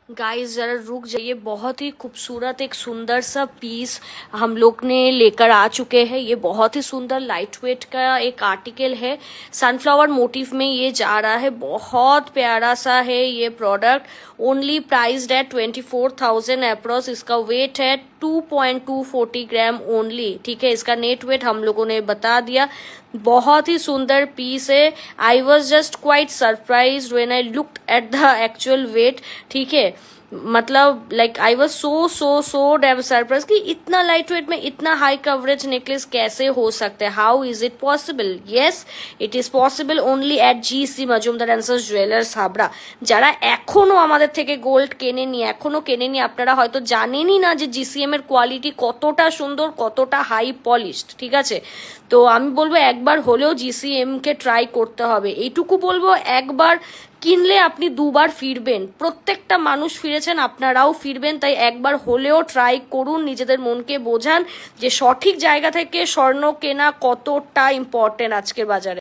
Guys जरा रुक जाइए, बहुत ही खूबसूरत एक सुंदर सा पीस हम लोग ने लेकर आ चुके हैं। ये बहुत ही सुंदर लाइट वेट का एक आर्टिकल है, सनफ्लावर मोटिव में ये जा रहा है। बहुत प्यारा सा है ये product. Only priced eight 24,000 approx. इसका वेट है 2.240 ग्राम ओनली। ठीक है, इसका नेट वेट हम लोगों ने बता दिया। बहुत ही सुंदर पीस है। I was just quite surprise when I looked at the actual wait. ठीक है, मतलब like I was so damn surprise कि इतना लाइट वेट में इतना हाई कवरेज नेकलेस कैसे हो सकता है। How is it possible? Yes, it is possible only at GC Majumdar and sons jewellers Habra. যারা এখনো আমাদের থেকে গোল্ড কেনেনি আপনারা হয়তো জানেনই না যে GCM এর কোয়ালিটি কতটা সুন্দর, কতটা হাই পলিশড। ঠিক আছে, তো আমি বলবো একবার হলেও GCM কে ট্রাই করতে হবে। এইটুকু বলবো, একবার কিনলে আপনি দুবার ফিরবেন। প্রত্যেকটা মানুষ ফিরেছেন, আপনারাও ফিরবেন। তাই একবার হলেও ট্রাই করুন, নিজেদের মনকে বোঝান যে সঠিক জায়গা থেকে স্বর্ণ কেনা কতটা ইম্পর্টেন্ট আজকের বাজারে।